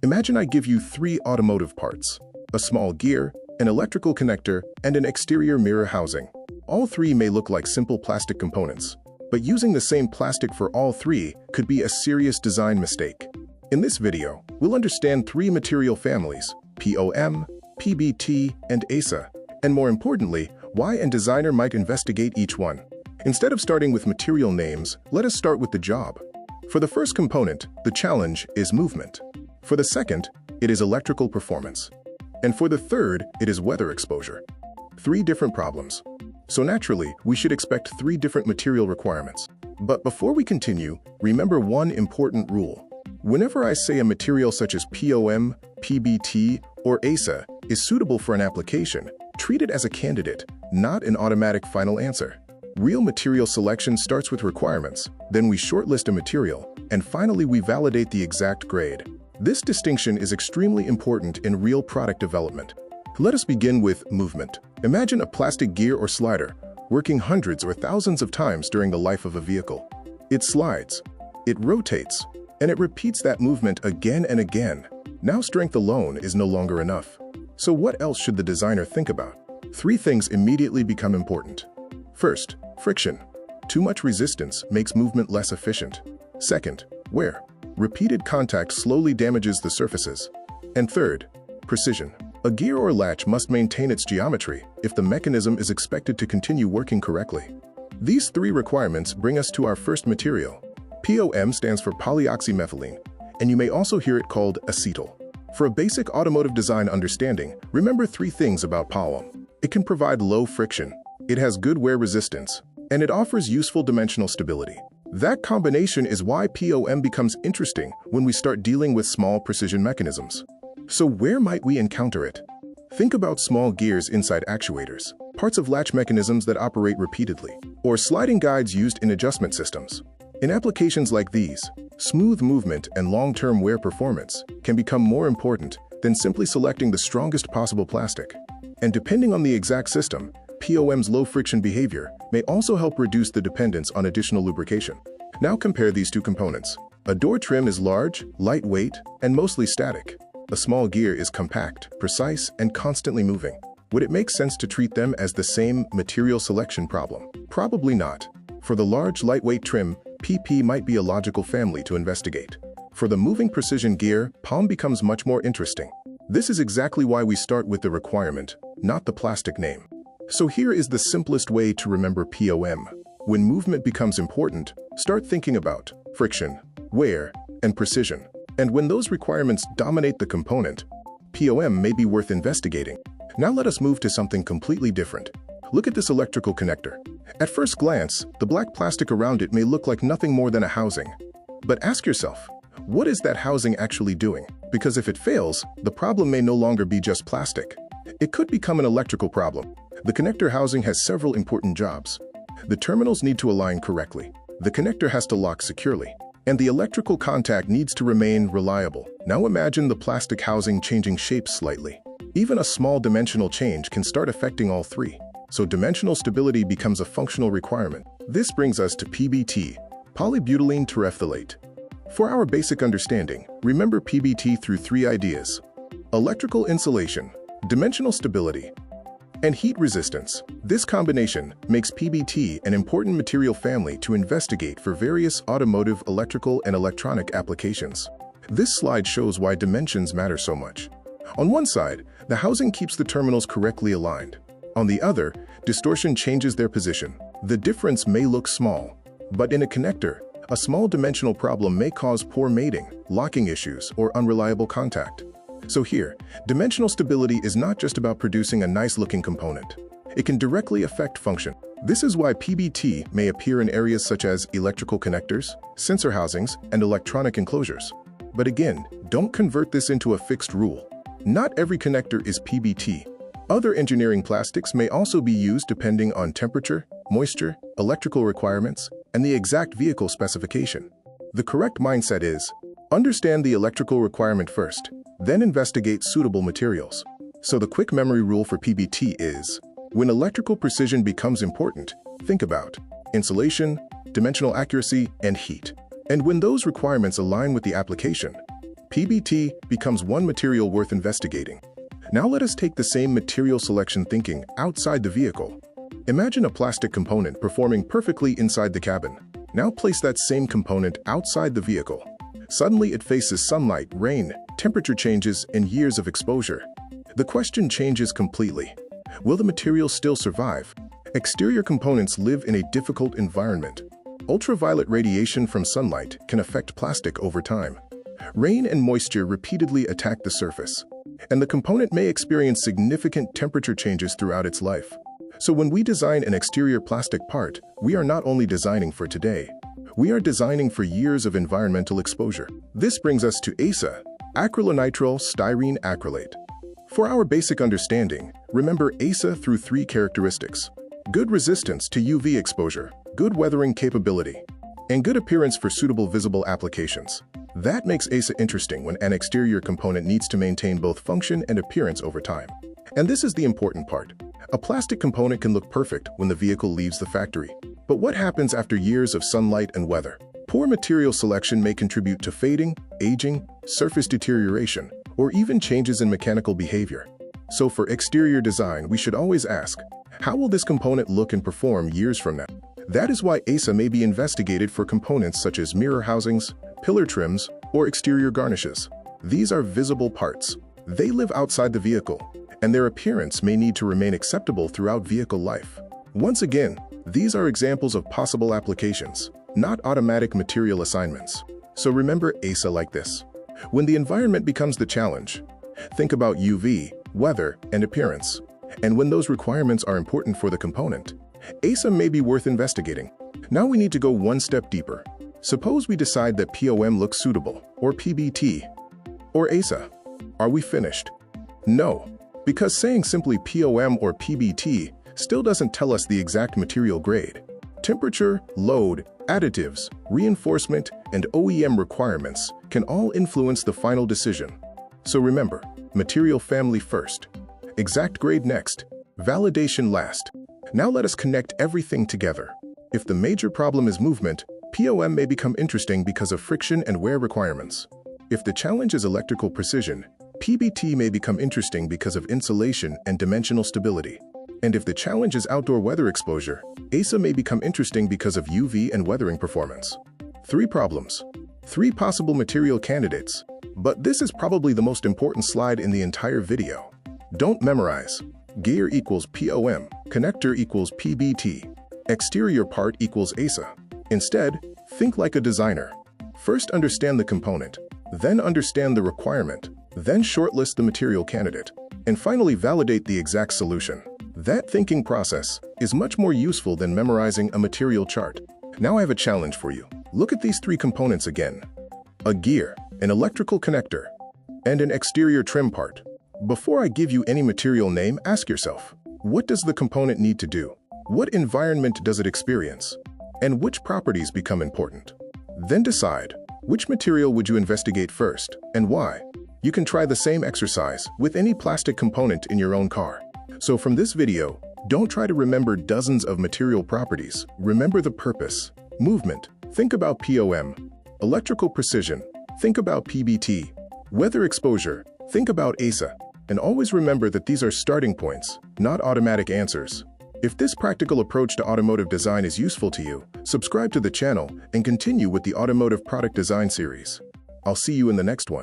Imagine I give you 3 automotive parts: a small gear, an electrical connector, and an exterior mirror housing. All 3 may look like simple plastic components, but using the same plastic for all 3 could be a serious design mistake. In this video, we'll understand 3 material families: POM, PBT, and ASA, and more importantly, why a designer might investigate each one. Instead of starting with material names, let us start with the job. For the first component, the challenge is movement. For the second, it is electrical performance. And for the third, it is weather exposure. 3 different problems. So naturally, we should expect 3 different material requirements. But before we continue, remember one important rule. Whenever I say a material such as POM, PBT, or ASA is suitable for an application, treat it as a candidate, not an automatic final answer. Real material selection starts with requirements, then we shortlist a material, and finally we validate the exact grade. This distinction is extremely important in real product development. Let us begin with movement. Imagine a plastic gear or slider working hundreds or thousands of times during the life of a vehicle. It slides, it rotates, and it repeats that movement again and again. Now strength alone is no longer enough. So what else should the designer think about? 3 things immediately become important. First, friction. Too much resistance makes movement less efficient. Second, wear. Repeated contact slowly damages the surfaces. And third, precision. A gear or latch must maintain its geometry if the mechanism is expected to continue working correctly. These 3 requirements bring us to our first material. POM stands for polyoxymethylene, and you may also hear it called acetal. For a basic automotive design understanding, remember 3 things about POM. It can provide low friction, it has good wear resistance, and it offers useful dimensional stability. That combination is why POM becomes interesting when we start dealing with small precision mechanisms. So where might we encounter it? Think about small gears inside actuators, parts of latch mechanisms that operate repeatedly, or sliding guides used in adjustment systems. In applications like these, smooth movement and long-term wear performance can become more important than simply selecting the strongest possible plastic. And depending on the exact system, POM's low-friction behavior may also help reduce the dependence on additional lubrication. Now compare these 2 components. A door trim is large, lightweight, and mostly static. A small gear is compact, precise, and constantly moving. Would it make sense to treat them as the same material selection problem? Probably not. For the large, lightweight trim, PP might be a logical family to investigate. For the moving precision gear, POM becomes much more interesting. This is exactly why we start with the requirement, not the plastic name. So here is the simplest way to remember POM. When movement becomes important, start thinking about friction, wear, and precision. And when those requirements dominate the component, POM may be worth investigating. Now let us move to something completely different. Look at this electrical connector. At first glance, the black plastic around it may look like nothing more than a housing. But ask yourself, what is that housing actually doing? Because if it fails, the problem may no longer be just plastic. It could become an electrical problem. The connector housing has several important jobs. The terminals need to align correctly. The connector has to lock securely. And the electrical contact needs to remain reliable. Now imagine the plastic housing changing shape slightly. Even a small dimensional change can start affecting all 3. So dimensional stability becomes a functional requirement. This brings us to PBT, Polybutylene Terephthalate. For our basic understanding, remember PBT through 3 ideas: electrical insulation, dimensional stability, and heat resistance. This combination makes PBT an important material family to investigate for various automotive, electrical, and electronic applications. This slide shows why dimensions matter so much. On one side, the housing keeps the terminals correctly aligned. On the other, distortion changes their position. The difference may look small, but in a connector, a small dimensional problem may cause poor mating, locking issues, or unreliable contact. So here, dimensional stability is not just about producing a nice-looking component. It can directly affect function. This is why PBT may appear in areas such as electrical connectors, sensor housings, and electronic enclosures. But again, don't convert this into a fixed rule. Not every connector is PBT. Other engineering plastics may also be used depending on temperature, moisture, electrical requirements, and the exact vehicle specification. The correct mindset is, understand the electrical requirement first, then investigate suitable materials. So the quick memory rule for PBT is, when electrical precision becomes important, think about insulation, dimensional accuracy, and heat. And when those requirements align with the application, PBT becomes one material worth investigating. Now let us take the same material selection thinking outside the vehicle. Imagine a plastic component performing perfectly inside the cabin. Now place that same component outside the vehicle. Suddenly it faces sunlight, rain, temperature changes, and years of exposure. The question changes completely. Will the material still survive? Exterior components live in a difficult environment. Ultraviolet radiation from sunlight can affect plastic over time. Rain and moisture repeatedly attack the surface, and the component may experience significant temperature changes throughout its life. So when we design an exterior plastic part, we are not only designing for today, we are designing for years of environmental exposure. This brings us to ASA, Acrylonitrile Styrene Acrylate. For our basic understanding, remember ASA through three characteristics: good resistance to UV exposure, good weathering capability, and good appearance for suitable visible applications. That makes ASA interesting when an exterior component needs to maintain both function and appearance over time. And this is the important part. A plastic component can look perfect when the vehicle leaves the factory. But what happens after years of sunlight and weather? Poor material selection may contribute to fading, aging, surface deterioration, or even changes in mechanical behavior. So for exterior design, we should always ask, how will this component look and perform years from now? That is why ASA may be investigated for components such as mirror housings, pillar trims, or exterior garnishes. These are visible parts. They live outside the vehicle, and their appearance may need to remain acceptable throughout vehicle life. Once again, these are examples of possible applications, not automatic material assignments. So remember ASA like this. When the environment becomes the challenge, think about UV, weather, and appearance. And when those requirements are important for the component, ASA may be worth investigating. Now we need to go one step deeper. Suppose we decide that POM looks suitable, or PBT, or ASA. Are we finished? No, because saying simply POM or PBT still doesn't tell us the exact material grade. Temperature, load, additives, reinforcement, and OEM requirements can all influence the final decision. So remember, material family first, exact grade next, validation last. Now let us connect everything together. If the major problem is movement, POM may become interesting because of friction and wear requirements. If the challenge is electrical precision, PBT may become interesting because of insulation and dimensional stability. And if the challenge is outdoor weather exposure, ASA may become interesting because of UV and weathering performance. 3 problems. 3 possible material candidates. But this is probably the most important slide in the entire video. Don't memorize. Gear equals POM, connector equals PBT, exterior part equals ASA. Instead, think like a designer. First understand the component, then understand the requirement, then shortlist the material candidate, and finally validate the exact solution. That thinking process is much more useful than memorizing a material chart. Now I have a challenge for you. Look at these 3 components again. A gear, an electrical connector, and an exterior trim part. Before I give you any material name, ask yourself, what does the component need to do? What environment does it experience? And which properties become important? Then decide, which material would you investigate first, and why? You can try the same exercise with any plastic component in your own car. So from this video, don't try to remember dozens of material properties. Remember the purpose. Movement, think about POM. Electrical precision, think about PBT. Weather exposure, think about ASA. And always remember that these are starting points, not automatic answers. If this practical approach to automotive design is useful to you, subscribe to the channel and continue with the Automotive Product Design series. I'll see you in the next one.